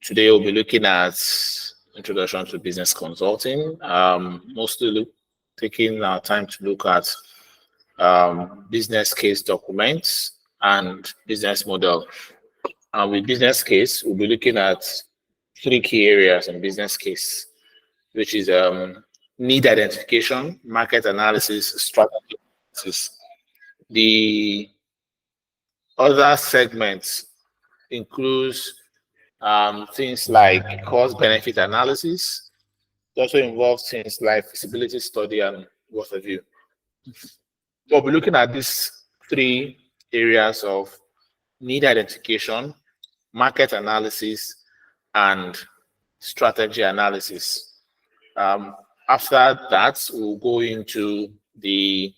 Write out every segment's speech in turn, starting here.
Today we'll be looking at introduction to business consulting. Mostly taking our time to look at business case documents and business model. And with business case, we'll be looking at three key areas in business case, which is need identification, market analysis, strategy analysis. The other segments includes things like cost benefit analysis. It also involves things like feasibility study and what have you. We'll be looking at these three areas of need identification, market analysis, and strategy analysis. After that, we'll go into the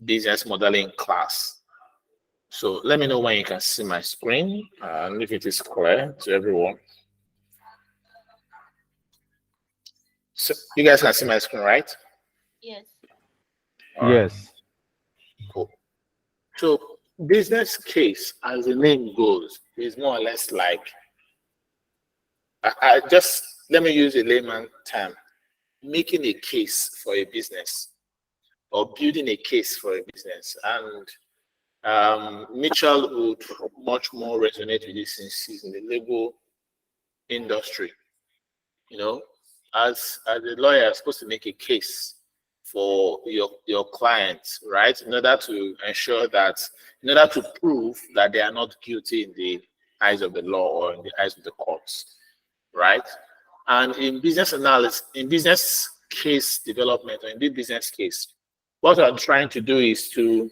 business modeling class. So let me know when you can see my screen and if it is clear to everyone. So you guys can see my screen, right? Yes. Yes. Cool. So business case, as the name goes, is more or less like, I just, let me use a layman term, making a case for a business or building a case for a business. And Mitchell would much more resonate with this since he's in the legal industry. You know, as a lawyer, you're supposed to make a case for your clients, right? In order to ensure that, in order to prove that they are not guilty in the eyes of the law or in the eyes of the courts, right? And in business analysis, in business case development, or in the business case, what I'm trying to do is to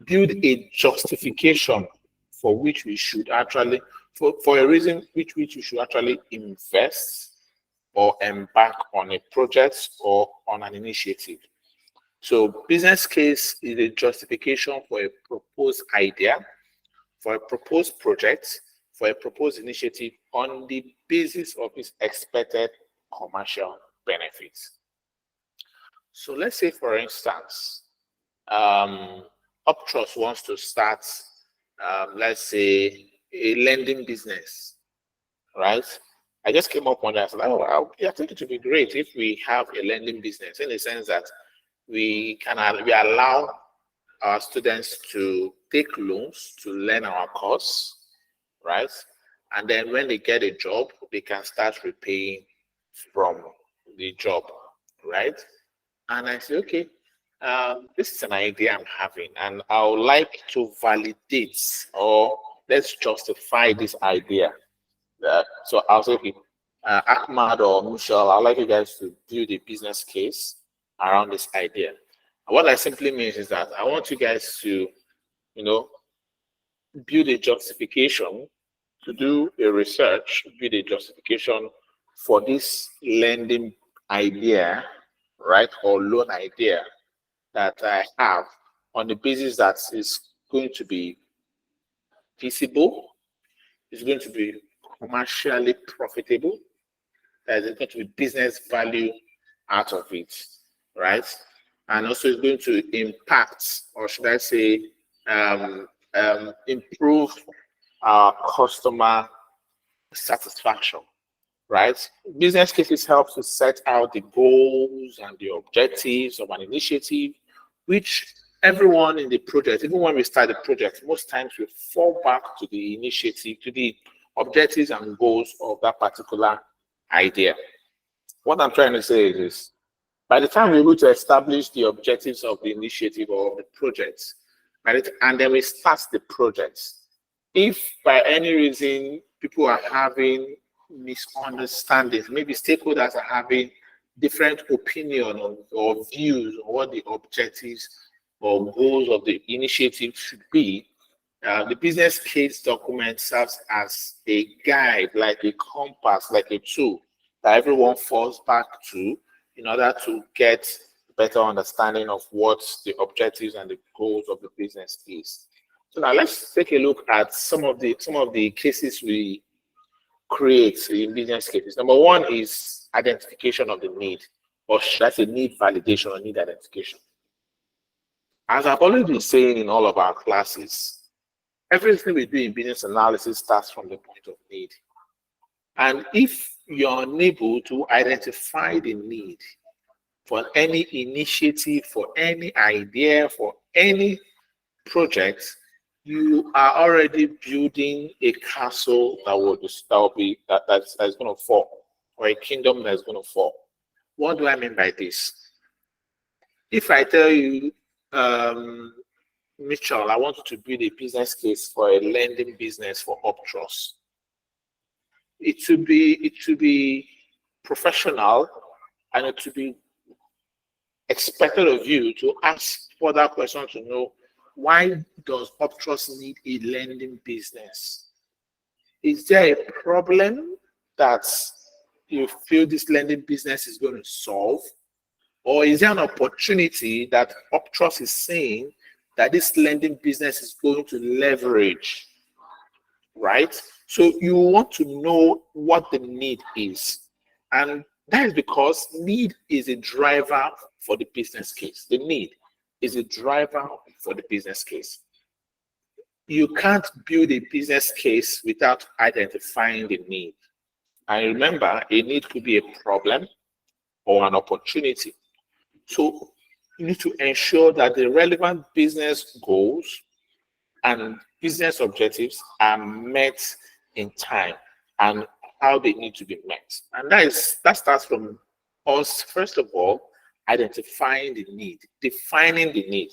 build a justification for which we should actually, for a reason which we should actually invest or embark on a project or on an initiative. So business case is a justification for a proposed idea, for a proposed project, for a proposed initiative on the basis of its expected commercial benefits. So let's say, for instance, Uptrust wants to start, let's say, a lending business, right? I just came up one day, I said, oh, I think it would be great if we have a lending business, in the sense that we allow our students to take loans to learn our course, right? And then when they get a job, they can start repaying from the job, right? And I said, okay, this is an idea I'm having, and I would like to validate, or let's justify this idea. So I'll say, okay, Ahmad or Michelle, I'd like you guys to build a business case around this idea. And what I simply means is that I want you guys to, build a justification, to do a research, build a justification for this lending idea, right, or loan idea that I have, on the basis that is going to be feasible, it's going to be commercially profitable, there's going to be business value out of it, right? And also it's going to impact, or should I say, improve our customer satisfaction, right? Business cases help to set out the goals and the objectives of an initiative, which everyone in the project, even when we start the project, most times we fall back to the initiative, to the objectives and goals of that particular idea. What I'm trying to say is this: by the time we're able to establish the objectives of the initiative or the project, and then we start the project, if by any reason people are having misunderstandings, maybe stakeholders are having different opinion or views on what the objectives or goals of the initiative should be, the business case document serves as a guide, like a compass, like a tool that everyone falls back to in order to get better understanding of what the objectives and the goals of the business is. So now let's take a look at some of the cases we create in business cases. Number one is identification of the need, or that's a need validation or need identification. As I've already been saying in all of our classes, everything we do in business analysis starts from the point of need. And if you're unable to identify the need for any initiative, for any idea, for any project, you are already building a castle that's going to fall, or a kingdom that's going to fall. What do I mean by this? If I tell you, Mitchell, I want you to build a business case for a lending business for Optros, it should be professional, and it should be expected of you to ask further questions to know, why does Optros need a lending business? Is there a problem that you feel this lending business is going to solve? Or is there an opportunity that Optros is saying that this lending business is going to leverage? Right? So you want to know what the need is. And that is because need is a driver for the business case. The need is a driver for the business case. You can't build a business case without identifying the need. And remember, a need could be a problem or an opportunity. So you need to ensure that the relevant business goals and business objectives are met in time and how they need to be met. And that starts from us, first of all, identifying the need, defining the need.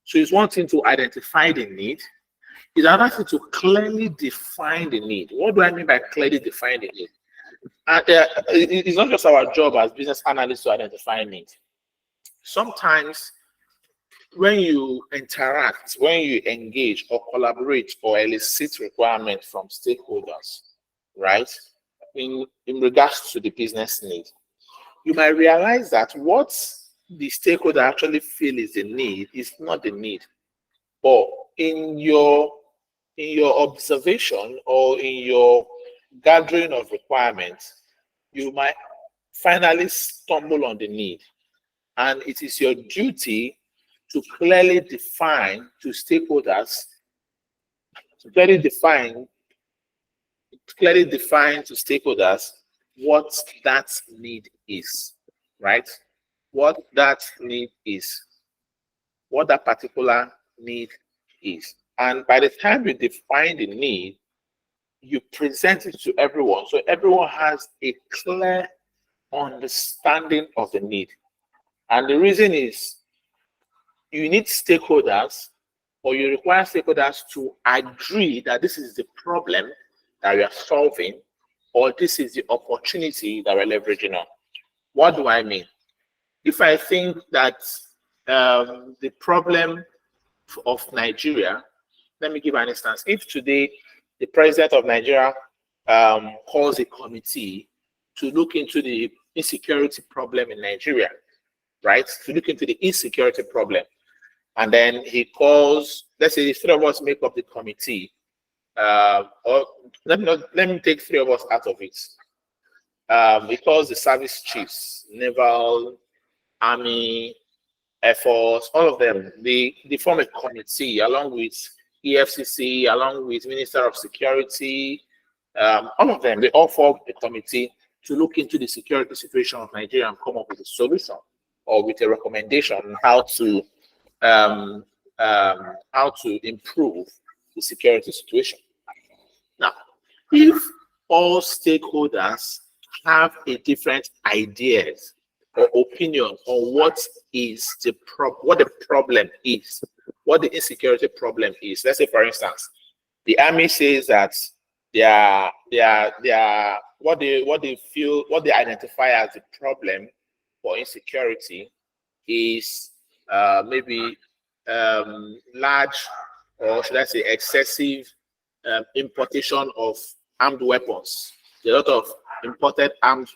So it's one thing to identify the need. It's another thing to clearly define the need. What do I mean by clearly define the need? And it's not just our job as business analysts to identify need. Sometimes when you interact, when you engage or collaborate or elicit requirements from stakeholders, right, in regards to the business need, you might realize that what the stakeholder actually feel is the need is not the need. But in your observation or in your gathering of requirements, you might finally stumble on the need. And it is your duty to clearly define to stakeholders, clearly define to stakeholders what that need is, right? What that need is, what that particular need is. And by the time you define the need, you present it to everyone. So everyone has a clear understanding of the need. And the reason is, you need stakeholders, or you require stakeholders to agree that this is the problem that we are solving, or this is the opportunity that we're leveraging on. What do I mean? If I think that the problem of Nigeria, let me give an instance. If today the president of Nigeria calls a committee to look into the insecurity problem in Nigeria, right? To look into the insecurity problem. And then he calls, let's say 3 of us make up the committee. Or let me take 3 of us out of it. He calls the service chiefs, naval, army, air force, all of them. They form a committee along with EFCC, along with Minister of Security. All of them, they all form a committee to look into the security situation of Nigeria and come up with a solution or with a recommendation on how to improve the security situation. Now, if all stakeholders have a different ideas or opinion on what the problem is, what the insecurity problem is. Let's say, for instance, the army says that what they identify as the problem for insecurity is maybe large, or should I say excessive, importation of armed weapons. There are a lot of imported armed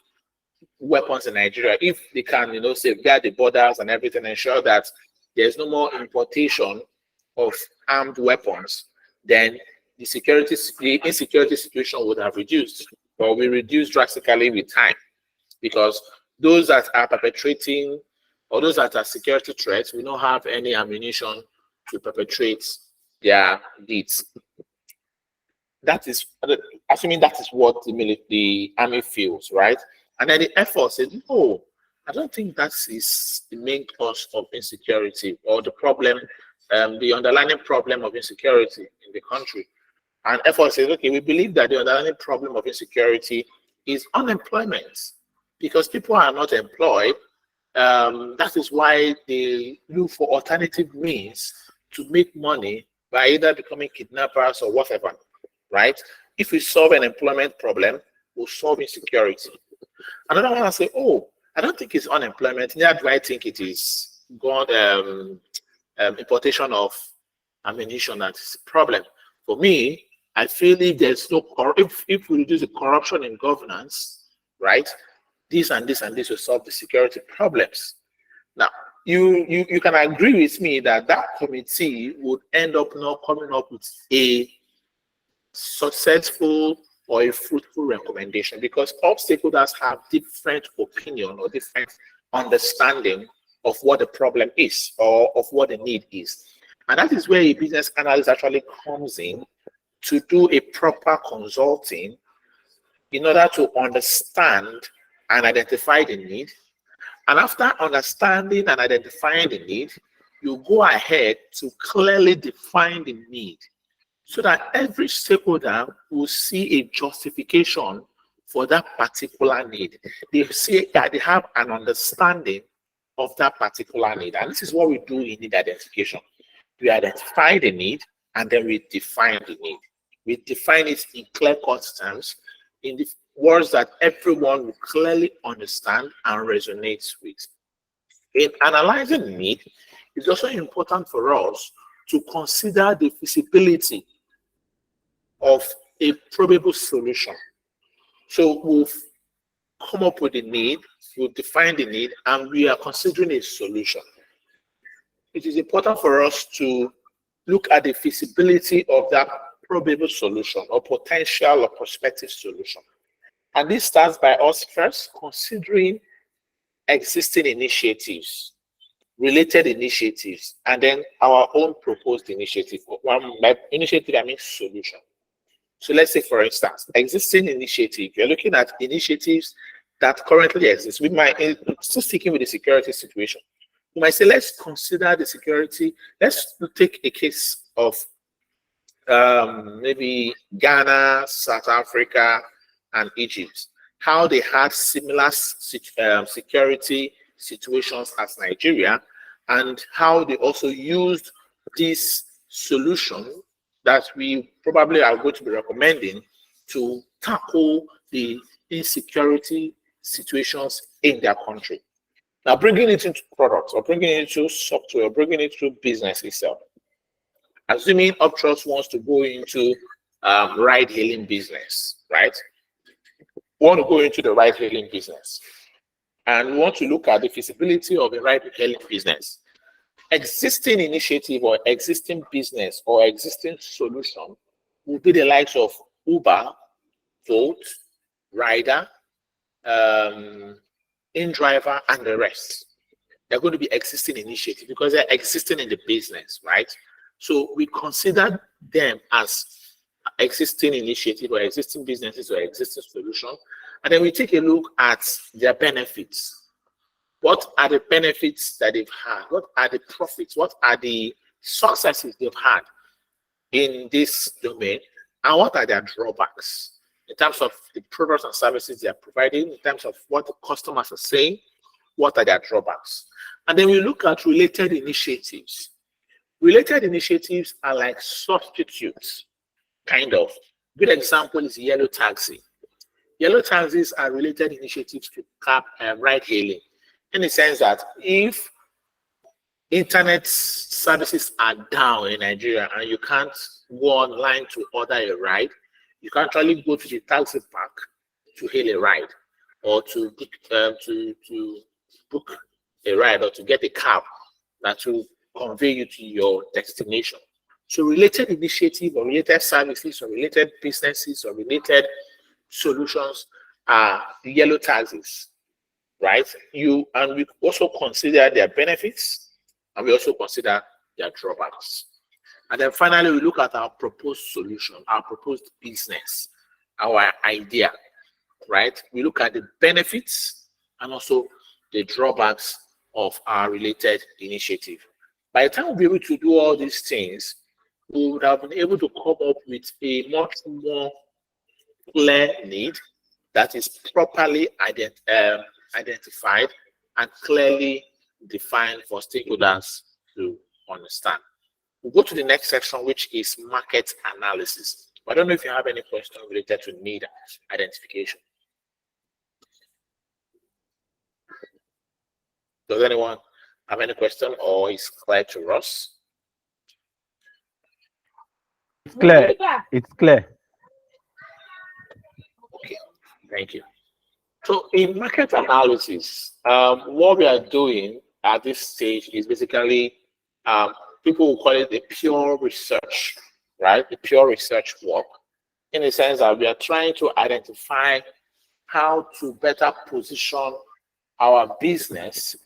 weapons in Nigeria. If they can, safeguard the borders and everything, ensure that there's no more importation of armed weapons, then the insecurity situation would have reduced, or will reduce drastically with time, because those that are perpetrating, or those that are security threats, will not have any ammunition to perpetrate their deeds. That is assuming that is what the army feels, right? And then the Air Force said, no, I don't think that is the main cause of insecurity or the problem, the underlying problem of insecurity in the country. And Air Force says, okay, we believe that the underlying problem of insecurity is unemployment because people are not employed. That is why they look for alternative means to make money by either becoming kidnappers or whatever, right? If we solve an employment problem, we'll solve insecurity. Another one will say, oh, I don't think it's unemployment. Neither do I think it is importation of ammunition that is a problem. For me, I feel if there's no if we reduce the corruption in governance, right, this and this and this will solve the security problems. Now, you can agree with me that that committee would end up not coming up with a successful or a fruitful recommendation because all stakeholders have different opinion or different understanding of what the problem is or of what the need is. And that is where a business analyst actually comes in to do a proper consulting in order to understand and identify the need. And after understanding and identifying the need, you go ahead to clearly define the need so that every stakeholder will see a justification for that particular need. They see that they have an understanding of that particular need. And this is what we do in need identification. We identify the need and then we define the need. We define it in clear-cut terms, in the words that everyone will clearly understand and resonate with. In analyzing the need, it's also important for us to consider the feasibility of a probable solution. So we'll come up with the need, we'll define the need, and we are considering a solution. It is important for us to look at the feasibility of that probable solution or potential or prospective solution. And this starts by us first considering existing initiatives, related initiatives, and then our own proposed initiative. By initiative, I mean solution. So let's say, for instance, existing initiative, you're looking at initiatives that currently exist. We might, still sticking with the security situation, we might say, let's consider the security. Let's take a case of maybe Ghana, South Africa, and Egypt, how they had similar security situations as Nigeria, and how they also used this solution that we probably are going to be recommending to tackle the insecurity situations in their country. Now, bringing it into products or bringing it into software, or bringing it to business itself. Assuming Uptrust wants to go into ride-hailing business, right? We want to go into the ride-hailing business, and we want to look at the feasibility of a ride-hailing business. Existing initiative or existing business or existing solution will be the likes of Uber, Volt, Rider, InDriver, and the rest. They're going to be existing initiatives because they're existing in the business, right? So we consider them as existing initiative or existing businesses or existing solution, and then we take a look at their benefits. What are the benefits that they've had? What are the profits? What are the successes they've had in this domain? And what are their drawbacks in terms of the products and services they are providing, in terms of what the customers are saying? What are their drawbacks? And then we look at related initiatives. Related initiatives are like substitutes, kind of. Good example is yellow taxi. Yellow taxis are related initiatives to ride hailing, in the sense that if internet services are down in Nigeria and you can't go online to order a ride, you can actually go to the taxi park to hail a ride, or to book a ride, or to get a cab that will convey you to your destination. So related initiative or related services or related businesses or related solutions are the yellow taxis, right? And we also consider their benefits, and we also consider their drawbacks. And then finally, we look at our proposed solution, our proposed business, our idea, right? We look at the benefits and also the drawbacks of our related initiative. By the time we'll be able to do all these things, we would have been able to come up with a much more clear need that is properly identified and clearly defined for stakeholders to understand. We'll go to the next section, which is market analysis. I don't know if you have any question related to need identification. Does anyone have any question, or is clear to us? It's clear. It's clear. Okay, thank you. So in market analysis, what we are doing at this stage is basically, people will call it the pure research, right? The pure research work, in the sense that we are trying to identify how to better position our business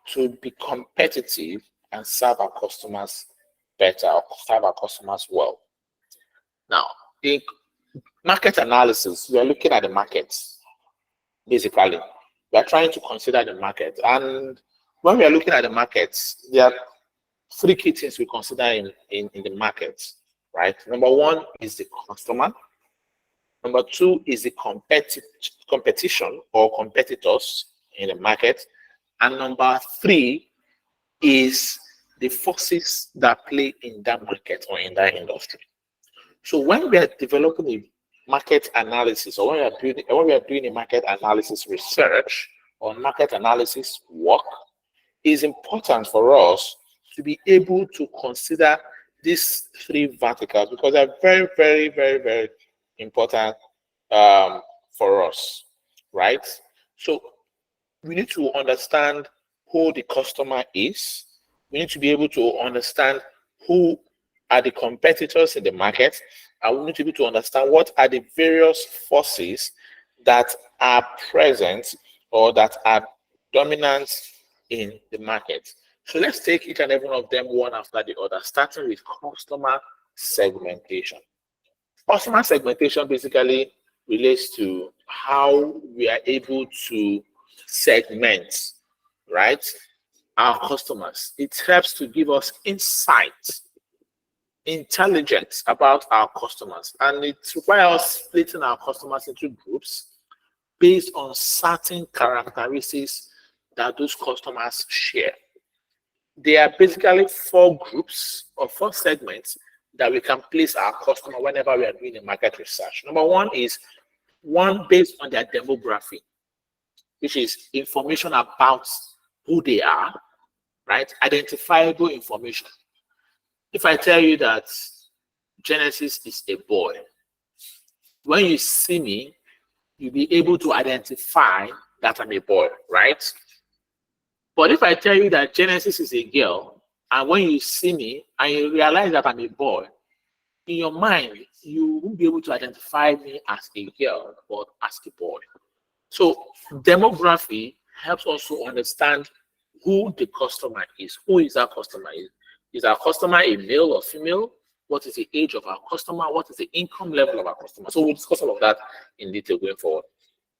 to be competitive and serve our customers better, or serve our customers well. Now, in market analysis, we are looking at the markets. Basically, we are trying to consider the market. And when we are looking at the markets, there are three key things we consider in the markets, right? Number one is the customer. Number two is the competition or competitors in the market. And number three is the forces that play in that market or in that industry. So when we are developing a market analysis, or when we are doing a market analysis research or market analysis work, it's important for us to be able to consider these three verticals, because they're very, very, very, very important for us, right? So we need to understand who the customer is. We need to be able to understand who are the competitors in the market, and we need to be able to understand what are the various forces that are present or that are dominant in the market. So let's take each and every one of them one after the other, starting with customer segmentation. Customer segmentation basically relates to how we are able to segment, right, our customers. It helps to give us insight, intelligence about our customers, and it requires splitting our customers into groups based on certain characteristics that those customers share. There are basically four groups or four segments that we can place our customer whenever we are doing a market research. Number one is one based on their demography, which is information about who they are, right? Identifiable information. If I tell you that Genesis is a boy, when you see me, you'll be able to identify that I'm a boy, right? But if I tell you that Genesis is a girl, and when you see me and you realize that I'm a boy, in your mind, you won't be able to identify me as a girl, but as a boy. So demography helps us to understand who the customer is. Who is our customer? Is our customer a male or female? What is the age of our customer? What is the income level of our customer? So we'll discuss all of that in detail going forward.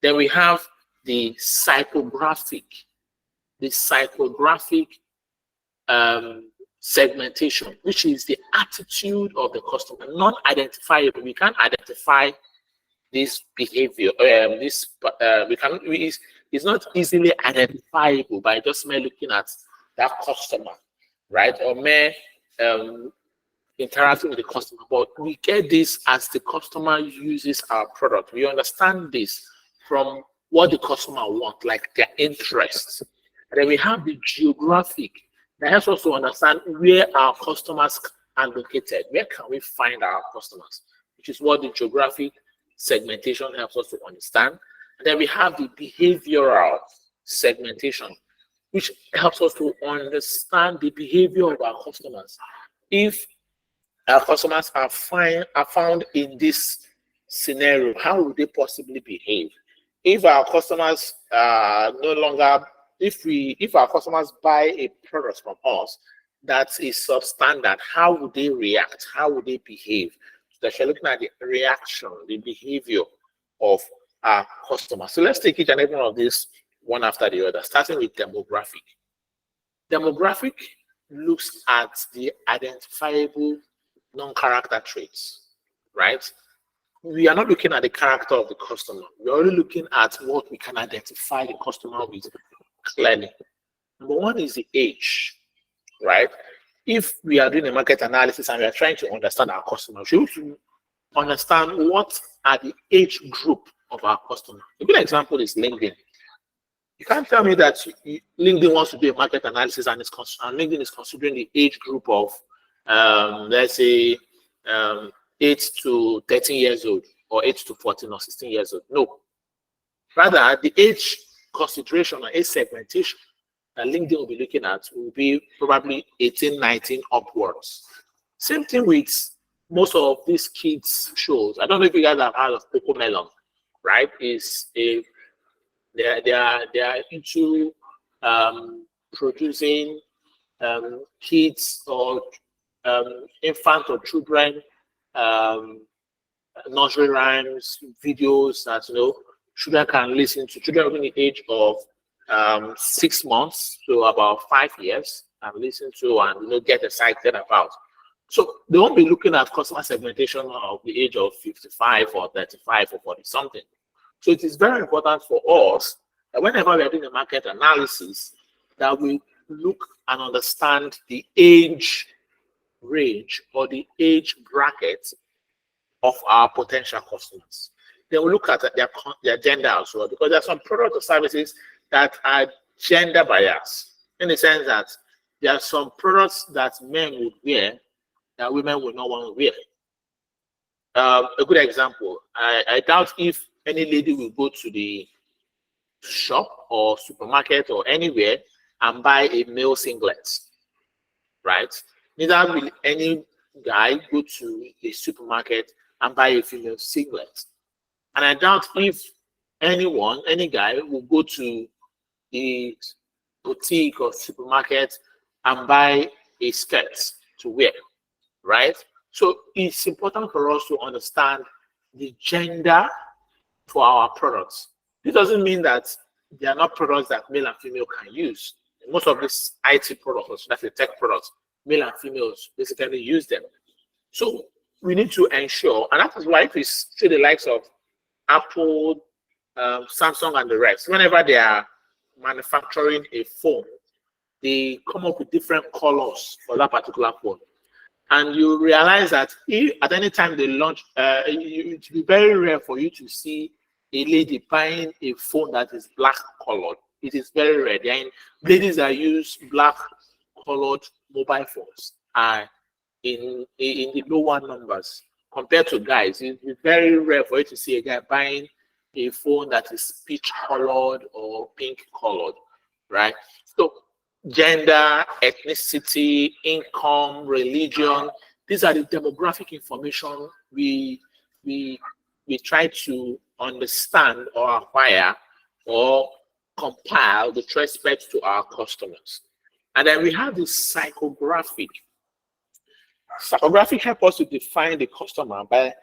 Then we have the psychographic segmentation, which is the attitude of the customer, non-identifiable. We can't identify this behavior. It's not easily identifiable by just mere looking at that customer, right? Or mere interacting with the customer. But we get this as the customer uses our product. We understand this from what the customer wants, like their interests. And then we have the geographic that helps us to understand where our customers are located. Where can we find our customers? Which is what the geographic segmentation helps us to understand. And then we have the behavioral segmentation, which helps us to understand the behavior of our customers. If our customers are found in this scenario, how would they possibly behave? If our customers if our customers buy a product from us that is substandard, how would they react? How would they behave? So that you're looking at the reaction, the behavior of our customers. So let's take each and every one of these one after the other, starting with demographic. Demographic looks at the identifiable non-character traits, right? We are not looking at the character of the customer. We're only looking at what we can identify the customer with clearly. Number one is the age, right? If we are doing a market analysis and we are trying to understand our customers, we should understand what are the age group of our customer. A good example is LinkedIn. You can't tell me that LinkedIn wants to do a market analysis and LinkedIn is considering the age group of, let's say, 8 to 13 years old, or 8 to 14 or 16 years old. No. Rather, the age consideration or age segmentation that LinkedIn will be looking at will be probably 18, 19 upwards. Same thing with most of these kids shows. I don't know if you guys have heard of Cocomelon, right? They are into producing kids or infant or children nursery rhymes, videos that children can listen to. Children within the age of 6 months to about 5 years and listen to and get excited about. So they won't be looking at customer segmentation of the age of 55 or 35 or 40 something. So it is very important for us that whenever we are doing a market analysis, that we look and understand the age range or the age bracket of our potential customers. Then we look at their gender as well, because there are some products or services that are gender biased, in the sense that there are some products that men would wear that women would not want to wear. A good example, I doubt if any lady will go to the shop or supermarket or anywhere and buy a male singlet, right? Neither will any guy go to a supermarket and buy a female singlet. And I doubt if any guy will go to the boutique or supermarket and buy a skirt to wear, right? So it's important for us to understand the gender for our products. This doesn't mean that they are not products that male and female can use. Most of these IT products, that's the tech products, male and females basically use them. So we need to ensure, and that is why if we see the likes of Apple, Samsung, and the rest, whenever they are manufacturing a phone, they come up with different colors for that particular phone. And you realize that if at any time they launch, it will be very rare for you to see a lady buying a phone that is black colored. It is very rare. Ladies that use black colored mobile phones are in the lower numbers compared to guys. It's very rare for you to see a guy buying a phone that is peach colored or pink colored, right? So gender, ethnicity, income, religion, these are the demographic information we try to understand or acquire or compile with respect to our customers. And then we have the psychographic. Psychographic helps us to define the customer by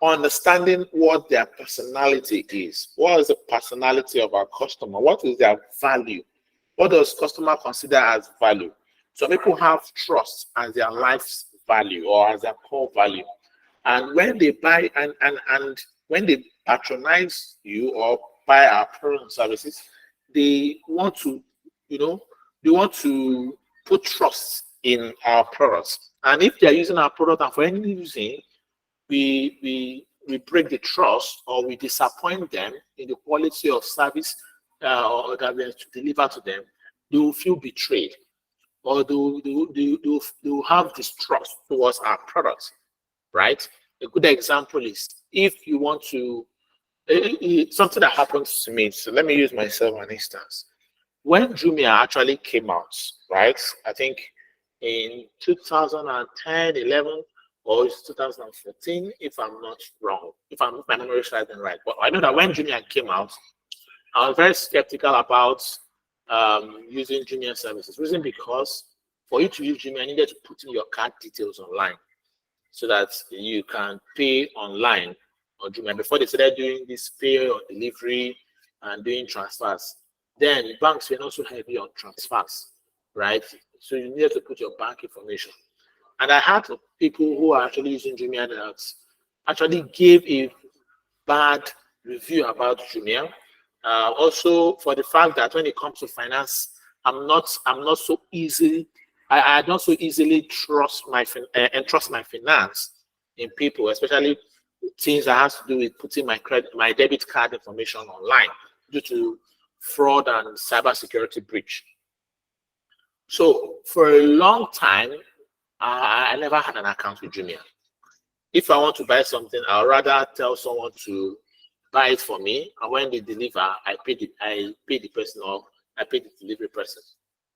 understanding what their personality is. What is the personality of our customer? What is their value? What does customer consider as value? Some people have trust as their life's value or as their core value. And when they buy and when they patronize you or buy our products and services, they want to, they want to put trust in our products. And if they're using our product and for any reason we break the trust or we disappoint them in the quality of service or that we have to deliver to them, they will feel betrayed or they will have distrust towards our products, right? A good example is if you want to, something that happens to me. So let me use myself an instance. When Jumia actually came out, right? I think in 2010, 11, or it's 2014, if I'm not wrong, if my memory is right. But I know that when Jumia came out, I was very skeptical about using Jumia services. Reason because For you to use Jumia, I needed to put in your card details online so that you can pay online on Jumia. Before they started doing this pay or delivery and doing transfers, then banks were not so heavy on transfers, right? So you needed to put your bank information. And I had people who are actually using Jumia that actually gave a bad review about Jumia. Also, for the fact that when it comes to finance, I'm not so easily. I don't so easily trust my entrust my finance in people, especially things that has to do with putting my debit card information online due to fraud and cybersecurity breach. So for a long time, I never had an account with Jumia. If I want to buy something, I'll rather tell someone to buy it for me, and when they deliver, I pay the person, or I pay the delivery person.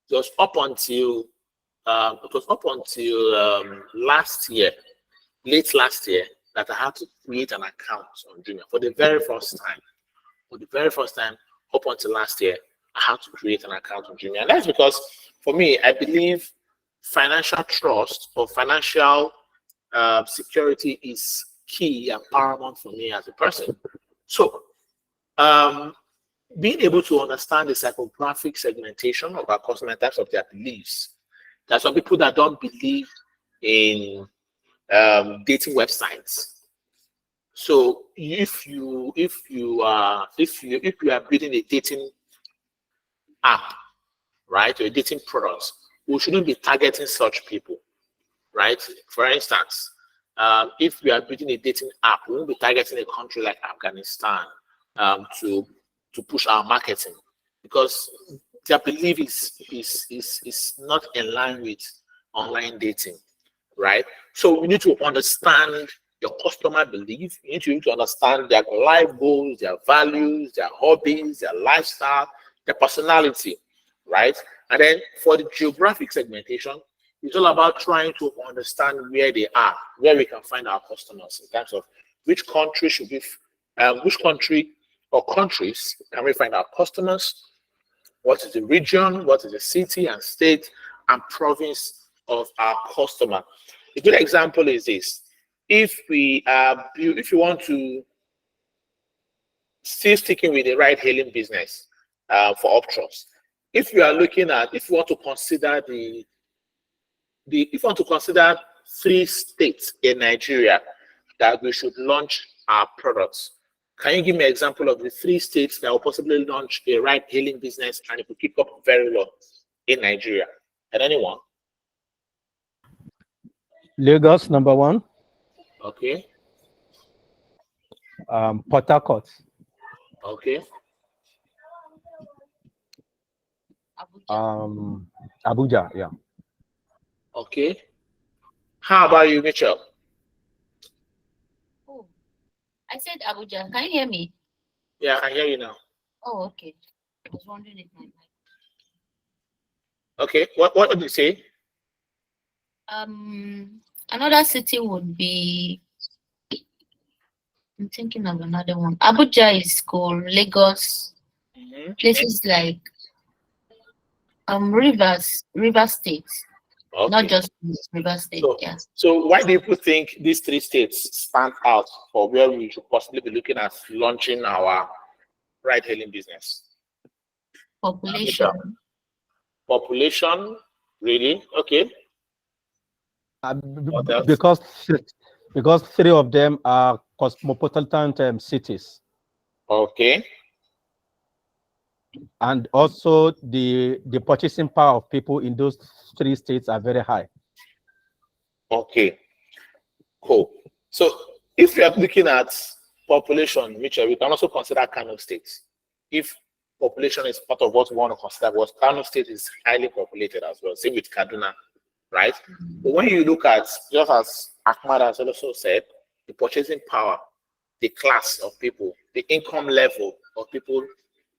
It was up until last year, late last year, that I had to create an account on Jumia for the very first time. For the very first time, up until last year, I had to create an account on Jumia, and that's because for me, I believe financial trust or financial security is key and paramount for me as a person. So, being able to understand the psychographic segmentation of our customer in terms of their beliefs. There are some people that don't believe in dating websites. So, if you are building a dating app, right, or a dating product, we shouldn't be targeting such people, right? For instance, if we are building a dating app, we won't be targeting a country like Afghanistan to push our marketing, because their belief is not in line with online dating, right? So we need to understand your customer belief. You need to understand their life goals, their values, their hobbies, their lifestyle, their personality, right? And then for the geographic segmentation, it's all about trying to understand where they are, where we can find our customers in terms of which country should we, which country or countries can we find our customers, what is the region, what is the city and state and province of our customer. A good example is this. If you want to, still sticking with the ride-hailing business for Uptrust, if you want to consider if you want to consider 3 states in Nigeria that we should launch our products, can you give me an example of the 3 states that will possibly launch a ride-hailing business and it will kick up very well in Nigeria? And anyone? Lagos, number 1. Okay. Port Harcourt. Okay. Abuja, yeah. Okay. How about you, Mitchell? Oh, I said Abuja. Can you hear me? Yeah, I hear you now. Oh, okay. I was wondering if my mic. Okay. What did you say? Another city would be. I'm thinking of another one. Abuja is cool. Lagos, places like River State, Okay. not just River State. So, Yeah. so why do you think these 3 states stand out for where we should possibly be looking at launching our ride-hailing business? Population. Population, really? Okay. What else? Because 3 of them are cosmopolitan cities. Okay. And also the purchasing power of people in those 3 states are very high. Okay. Cool. So if you are looking at population, Mitchell, we can also consider Kano State. If population is part of what we want to consider, because Kano State is highly populated as well, same with Kaduna, right? But when you look at, just as Ahmad has also said, the purchasing power, the class of people, the income level of people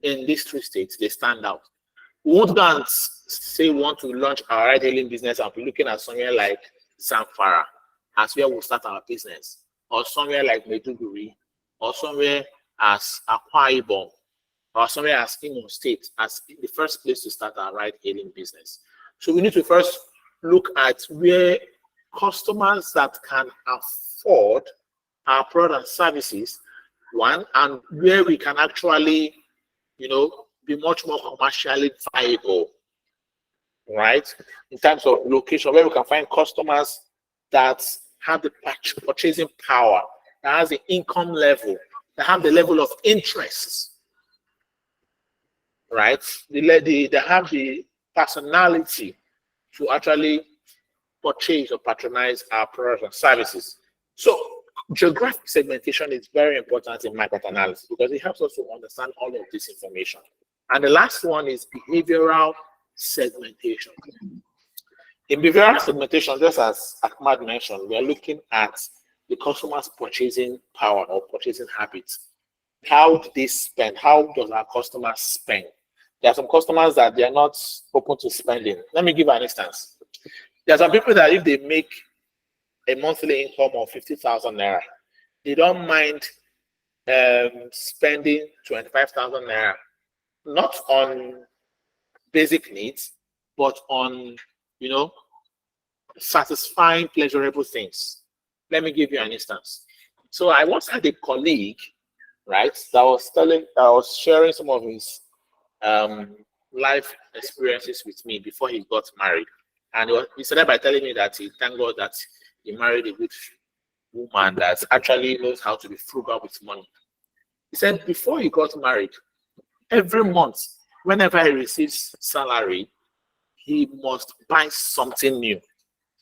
in these 3 states, they stand out. We won't go and say we want to launch our ride-hailing business and be looking at somewhere like Zamfara as where we'll start our business, or somewhere like Maiduguri, or somewhere as Akwa Ibom, or somewhere as Imo State as the first place to start our ride-hailing business. So we need to first look at where customers that can afford our product and services, one, and where we can actually, be much more commercially viable, right? In terms of location, where we can find customers that have the purchasing power, that has the income level, that have the level of interest, right? They have the personality to actually purchase or patronize our products and services. So geographic segmentation is very important in market analysis because it helps us to understand all of this information. And the last one is behavioral segmentation. In behavioral segmentation, just as Ahmad mentioned, we are looking at the customer's purchasing power or purchasing habits. How do they spend? How does our customers spend? There are some customers that they are not open to spending. Let me give an instance. There are some people that if they make a monthly income of 50,000 naira, they don't mind spending 25,000 naira, not on basic needs, but on, satisfying pleasurable things. Let me give you an instance. So I once had a colleague, right, that was sharing some of his life experiences with me before he got married. And he started by telling me that he thanked God that he married a good woman that actually knows how to be frugal with money. He said before he got married, every month, whenever he receives salary, he must buy something new.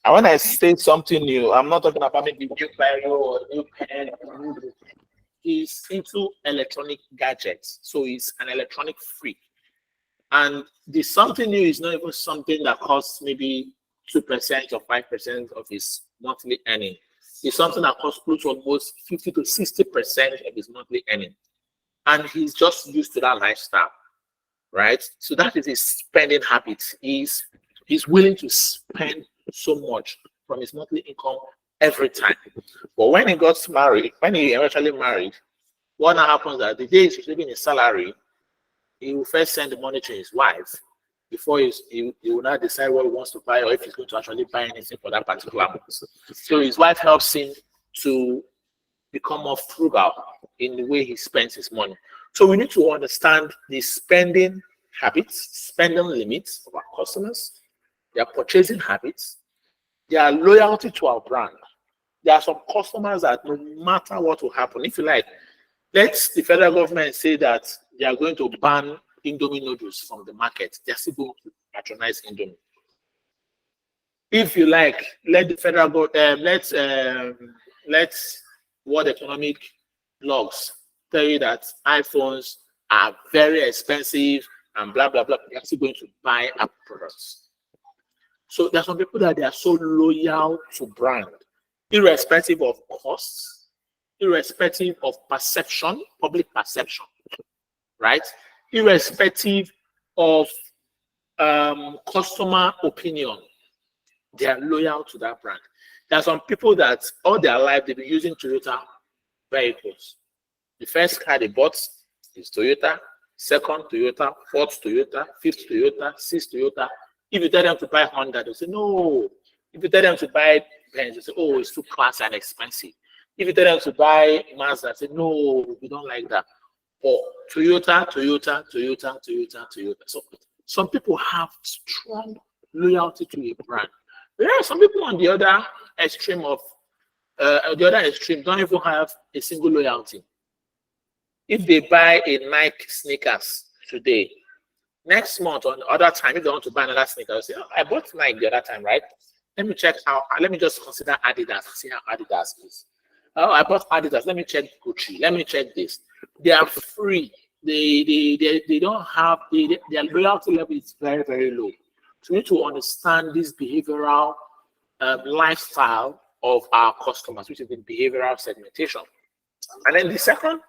And when I say something new, I'm not talking about maybe new biro or new pen. He's into electronic gadgets, so he's an electronic freak. And the something new is not even something that costs maybe 2% or 5% of his monthly earning. It's something that costs close to almost 50 to 60% of his monthly earning. And he's just used to that lifestyle, right? So that is his spending habit. He's willing to spend so much from his monthly income every time. But when he eventually married, what now happens that the day he's receiving his salary, he will first send the money to his wife before he will not decide what he wants to buy or if he's going to actually buy anything for that particular month. So his wife helps him to become more frugal in the way he spends his money. So we need to understand the spending habits, spending limits of our customers, their purchasing habits, their loyalty to our brand. There are some customers that no matter what will happen, if you like, let the federal government say that they are going to ban Indomie noodles from the market. They're still going to patronize Indomie. If you like, let the federal let World Economic blogs tell you that iPhones are very expensive and blah blah blah. They're still going to buy Apple products. So there are some people that they are so loyal to brand, irrespective of costs, irrespective of perception, public perception, right? Irrespective of customer opinion, they are loyal to that brand. There are some people that all their life they've been using Toyota vehicles. The first car they bought is Toyota, second Toyota, fourth Toyota, fifth Toyota, sixth Toyota. If you tell them to buy Honda, they'll say no. If you tell them to buy Benz, they'll say, oh, it's too classy and expensive. If you tell them to buy Mazda, they say no, we don't like that. Or Toyota. So some people have strong loyalty to a brand. There are some people on the other extreme don't even have a single loyalty. If they buy a Nike sneakers today, next month or other time, if they want to buy another sneaker, they'll say, oh, I bought Nike the other time, right? Let me just consider Adidas and see how Adidas is. Oh, I bought Adidas. Let me check Gucci. Let me check this. They are free. They don't have their loyalty level is very, very low. So we need to understand this behavioral lifestyle of our customers, which is the behavioral segmentation. And then the second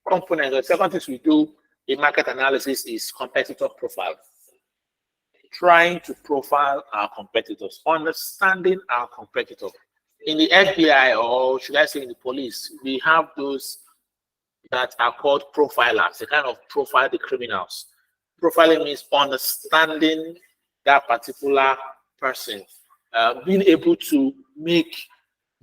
component, the second thing we do in market analysis is competitor profile. Trying to profile our competitors, understanding our competitors. In the FBI, or should I say in the police, we have those that are called profilers. They kind of profile the criminals. Profiling means understanding that particular person being able to make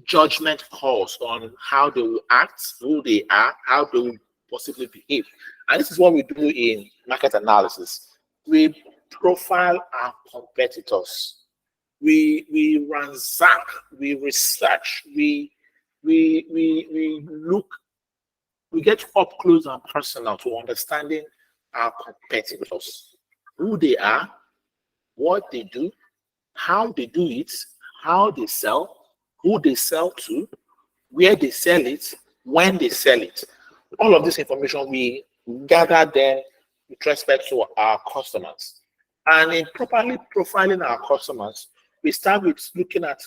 judgment calls on how they will act, who they are, how they will possibly behave. And this is what we do in market analysis. We profile our competitors. We ransack, we research, we look, we get up close and personal to understanding our competitors, who they are, what they do, how they do it, how they sell, who they sell to, where they sell it, when they sell it. All of this information we gather then with respect to our customers. And in properly profiling our customers, we start with looking at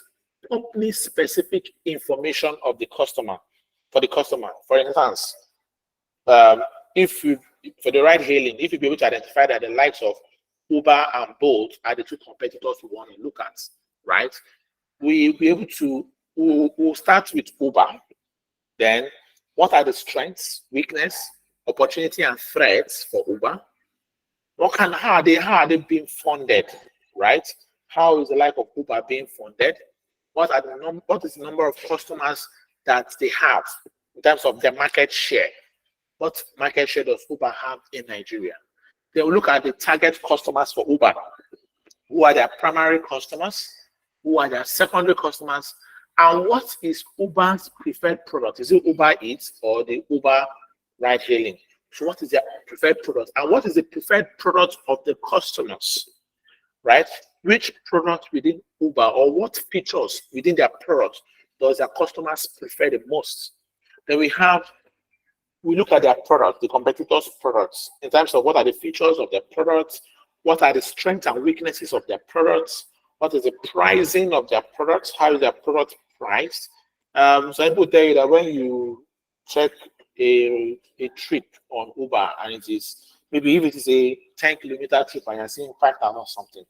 company-specific information of the customer, for the customer. For instance, if you, for the ride hailing, if you be able to identify that the likes of Uber and Bolt are the two competitors we want to look at, right? We'll be able to, we'll start with Uber. Then, what are the strengths, weakness, opportunity, and threats for Uber? How are they being funded, right? How is the life of Uber being funded? What is the number of customers that they have in terms of their market share? What market share does Uber have in Nigeria? They will look at the target customers for Uber. Who are their primary customers? Who are their secondary customers? And what is Uber's preferred product? Is it Uber Eats or the Uber ride hailing? So what is their preferred product? And what is the preferred product of the customers, right? Which product within Uber or what features within their product does their customers prefer the most? Then we look at their product, the competitors' products, in terms of what are the features of their products, what are the strengths and weaknesses of their products, what is the pricing of their products, how is their product priced. So I will tell you that when you check a trip on Uber and it is, maybe if it is a 10-kilometer trip and you're seeing 5,000 or something,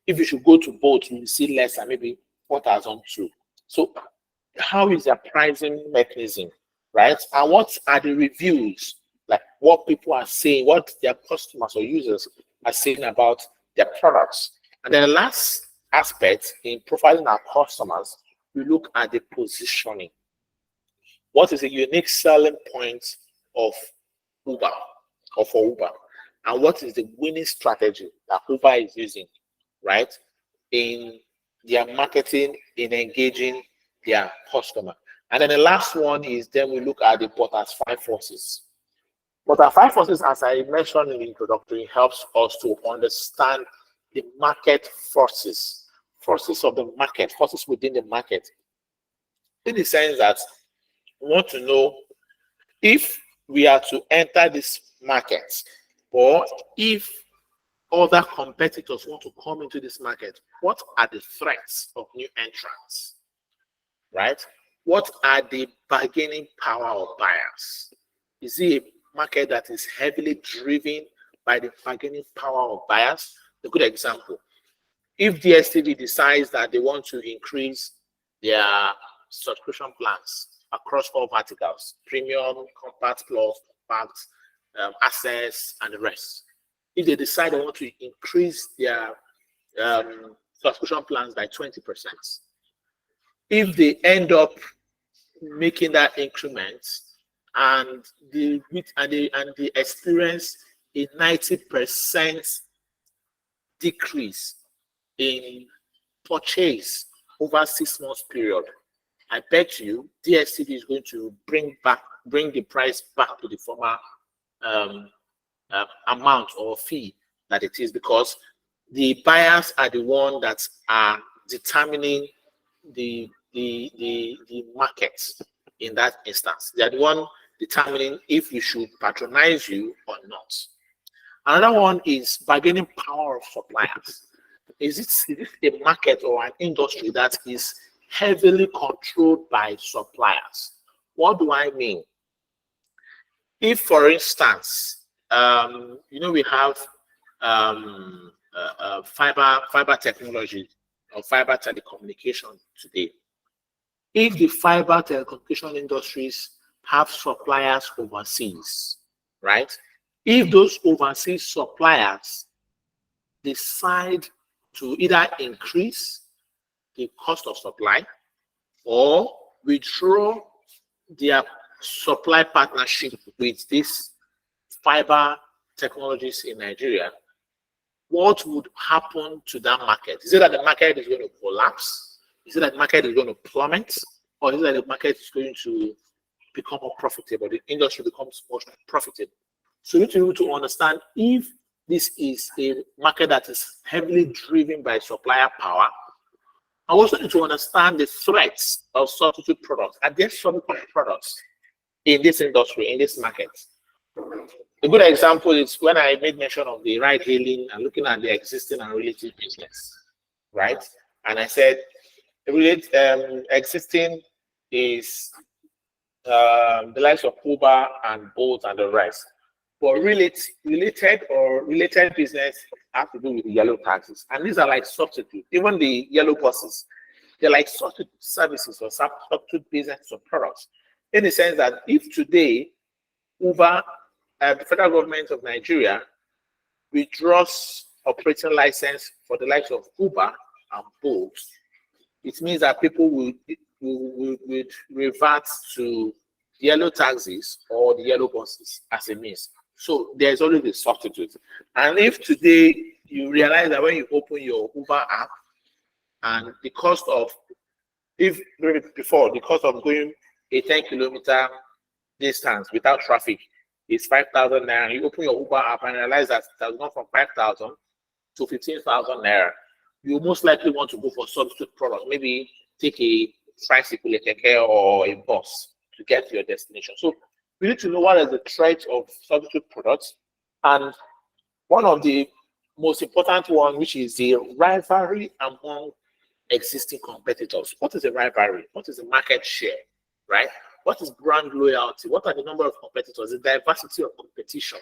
if you should go to Bolt, you will see less than maybe 4,002. So how is their pricing mechanism, right? And what are the reviews, like what people are saying, what their customers or users are saying about their products? And then the last aspect in profiling our customers, we look at the positioning. What is a unique selling point of Uber or for Uber? And what is the winning strategy that Uber is using, right, in their marketing, in engaging their customer? And then the last one is then we look at the Porter's 5 forces. Porter's 5 forces, as I mentioned in the introductory, helps us to understand the market forces of the market, forces within the market, in the sense that we want to know if we are to enter this market or if other competitors want to come into this market, what are the threats of new entrants, right? What are the bargaining power of buyers? Is it a market that is heavily driven by the bargaining power of buyers? A good example, if DSTV decides that they want to increase their subscription plans across all verticals, premium, compact plus, compact, access, and the rest. If they decide they want to increase their subscription plans by 20%, if they end up making that increment and they experience a 90% decrease in purchase over 6 months period, I bet you DSTV is going to bring the price back to the former amount or fee that it is, because the buyers are the ones that are determining the market in that instance. They are the one determining if we should patronize you or not. Another one is bargaining power of suppliers. Is it a market or an industry that is heavily controlled by suppliers? What do I mean? If, for instance, we have fiber technology or fiber telecommunication today. If the fiber telecommunication industries have suppliers overseas, right? If those overseas suppliers decide to either increase the cost of supply or withdraw their supply partnership with these fiber technologies in Nigeria, what would happen to that market? Is it that the market is going to collapse? Is it that the market is going to plummet? Or is it that the market is going to become more profitable? The industry becomes more profitable. So you need to be able to understand if this is a market that is heavily driven by supplier power. I also need to understand the threats of substitute products. Are there substitute products in this industry, in this market? A good example is when I made mention of the ride hailing and looking at the existing and relative business, right? And I said, existing is the likes of Uber and Bolt and the rest. But related business have to do with the yellow taxis. And these are like substitute. Even the yellow buses, they're like substitute services or substitute business or products. In the sense that if today Uber, the federal government of Nigeria withdraws operating license for the likes of Uber and Bolt, it means that people will revert to yellow taxis or the yellow buses as a means. So there's always a substitute. And if today you realize that when you open your Uber app and the cost of, the cost of going a 10-kilometer distance without traffic is 5,000 naira, you open your Uber app and realize that it has gone from 5,000 to 15,000 naira, you most likely want to go for substitute product. Maybe take a tricycle, a keke, or a bus to get to your destination. So we need to know what is the threat of substitute products. And one of the most important one, which is the rivalry among existing competitors. What is a rivalry? What is the market share, right? What is brand loyalty? What are the number of competitors? The diversity of competition,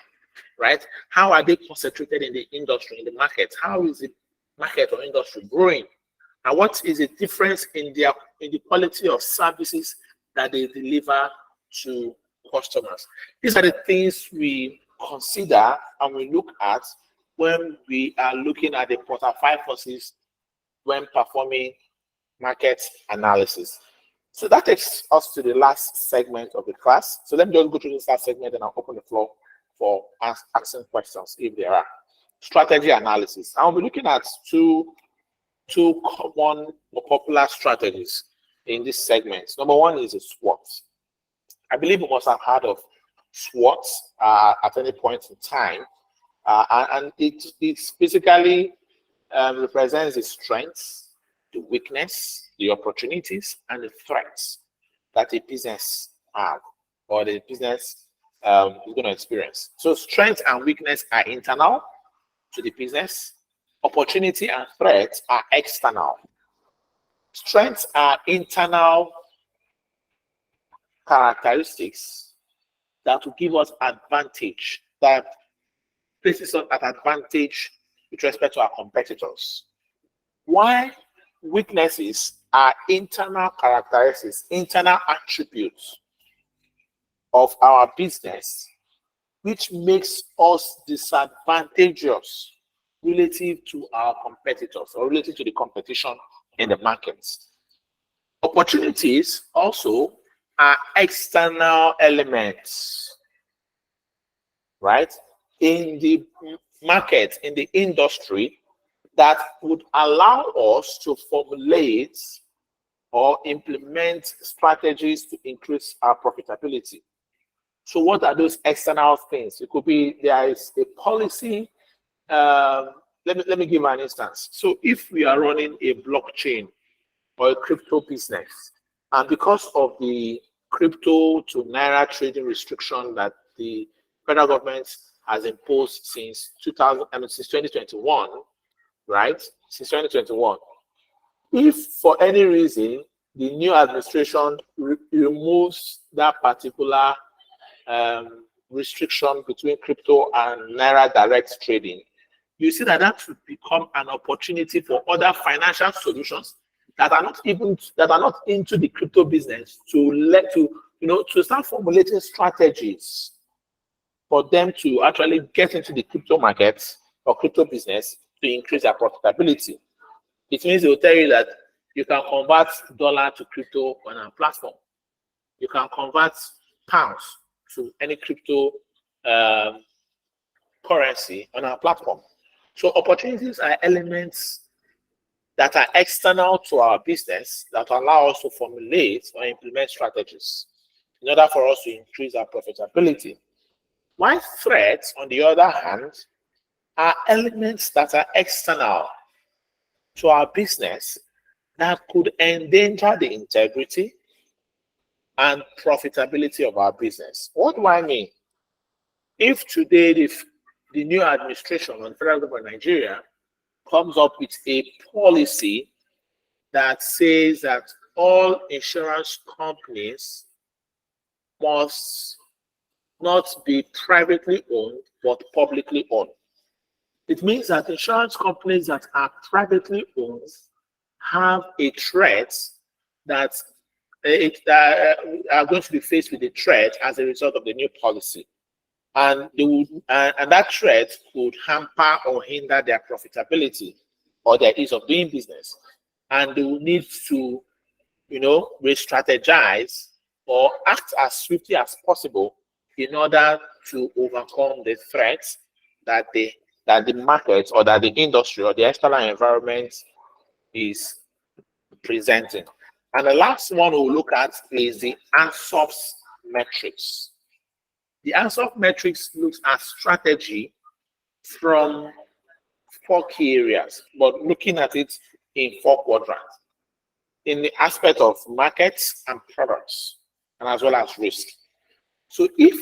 right? How are they concentrated in the industry, in the market? How is the market or industry growing? And what is the difference in the quality of services that they deliver to customers? These are the things we consider and we look at when we are looking at the portfolio forces when performing market analysis. So that takes us to the last segment of the class. So let me just go through this last segment and I'll open the floor for asking questions if there are. Strategy analysis. I'll be looking at two common or popular strategies in this segment. Number one is a SWOT. I believe you must have heard of SWOT at any point in time. And it basically represents the strengths, the weakness, the opportunities, and the threats that a business have or the business is going to experience. So strengths and weakness are internal to the business. Opportunity and threats are external. Strengths are internal characteristics that will give us advantage, that places us at advantage with respect to our competitors. Why weaknesses are internal characteristics, internal attributes of our business, which makes us disadvantageous relative to our competitors or relative to the competition in the markets. Opportunities also are external elements, right, in the market, in the industry, that would allow us to formulate or implement strategies to increase our profitability. So what are those external things? It could be there is a policy. Let me give an instance. So if we are running a blockchain or a crypto business, and because of the crypto to naira trading restriction that the federal government has imposed since 2021, right? Since 2021, if for any reason the new administration removes that particular restriction between crypto and naira direct trading, you see that that would become an opportunity for other financial solutions that are not into the crypto business to start formulating strategies for them to actually get into the crypto market or crypto business to increase their profitability. It means they will tell you that You can convert dollar to crypto on our platform. You can convert pounds to any crypto currency on our platform. So opportunities are elements that are external to our business that allow us to formulate or implement strategies in order for us to increase our profitability. While threats, on the other hand, are elements that are external to our business that could endanger the integrity and profitability of our business. What do I mean? If today the new administration on the federal government of Nigeria comes up with a policy that says that all insurance companies must not be privately owned but publicly owned. It means that insurance companies that are privately owned have a threat that are going to be faced with a threat as a result of the new policy. And they would, and that threat could hamper or hinder their profitability or their ease of doing business. And they will need to, re-strategize or act as swiftly as possible in order to overcome the threats that the market or that the industry or the external environment is presenting. And the last one we'll look at is the ANSOP's metrics. The ANSOP metrics looks at strategy from 4 key areas, but looking at it in 4 quadrants. In the aspect of markets and products, and as well as risk. So if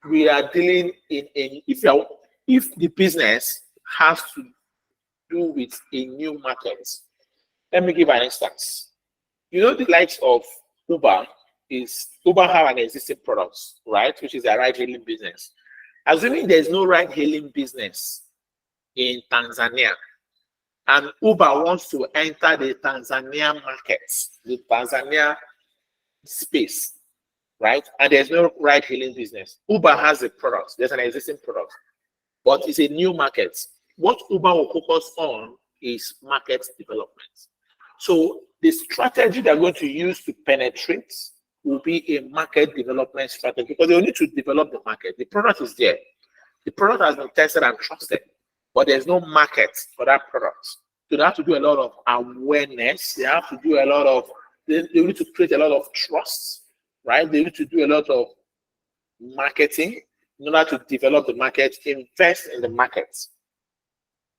we are dealing if the business has to do with a new market, let me give an instance. The likes of Uber have an existing product, right, which is a ride-hailing business. Assuming there's no ride-hailing business in Tanzania, and Uber wants to enter the Tanzania market, the Tanzania space, right? And there's no ride-hailing business. Uber has a product. There's an existing product, but it's a new market. What Uber will focus on is market development. So the strategy they're going to use to penetrate will be a market development strategy because they need to develop the market. The product is there. The product has been tested and trusted, but there's no market for that product. So they have to do a lot of awareness. They have to do a lot of, they need to create a lot of trust, right? They need to do a lot of marketing in order to develop the market, invest in the market.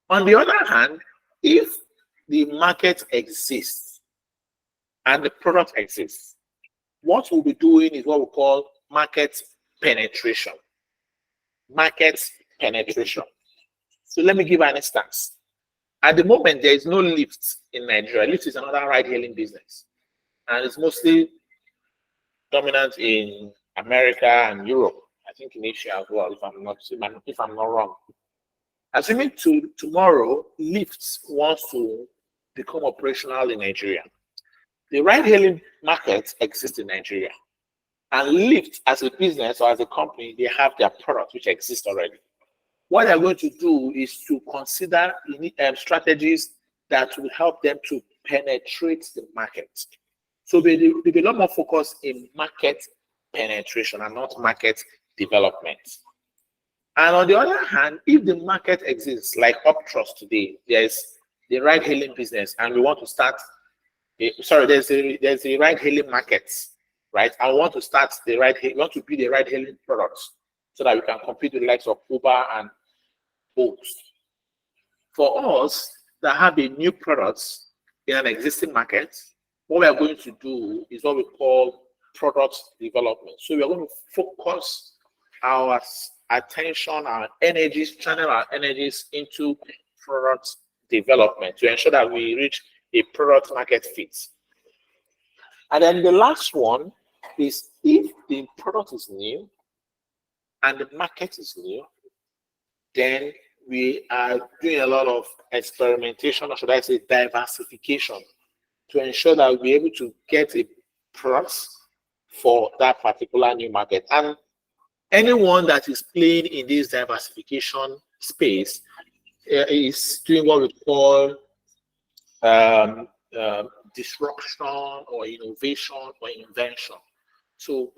On the other hand, if the market exists and the product exists, what we'll be doing is what we call market penetration. Market penetration. So let me give an instance. At the moment, there is no Lyft in Nigeria. Lyft is another ride-hailing business, and it's mostly dominant in America and Europe. I think in Asia as well, if I'm not wrong. Assuming tomorrow, Lyft wants to become operational in Nigeria. The ride-hailing market exists in Nigeria, and Lyft as a business or as a company, they have their product which exists already. What they're going to do is to consider strategies that will help them to penetrate the market. So they'll be a lot more focused in market penetration and not market development. And on the other hand, if the market exists, like Uptrust today, there's the ride-hailing business, and we want to start. There's a ride-hailing market, right? I want to start the we want to build a ride-hailing product so that we can compete with the likes of Uber and Bolt. For us that have a new product in an existing market, what we are going to do is what we call product development. So we are going to focus our attention, our energies, channel our energies into product development to ensure that we reach a product market fit. And then the last one is if the product is new and the market is new, then we are doing a lot of experimentation, or should I say diversification, to ensure that we're able to get a product for that particular new market. And anyone that is playing in this diversification space is doing what we call um, disruption or innovation or invention. So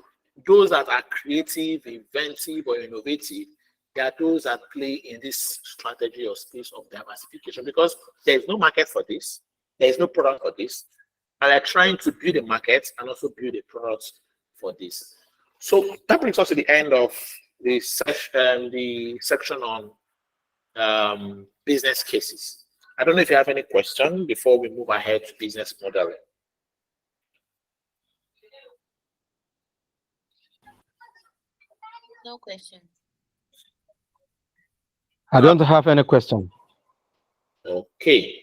those that are creative, inventive, or innovative, they are those that play in this strategy or space of diversification because there is no market for this, there is no product for this, and they're trying to build a market and also build a product for this. So that brings us to the end of the section on business cases. I don't know if you have any question before we move ahead to business modeling. No question. I don't have any question. Okay.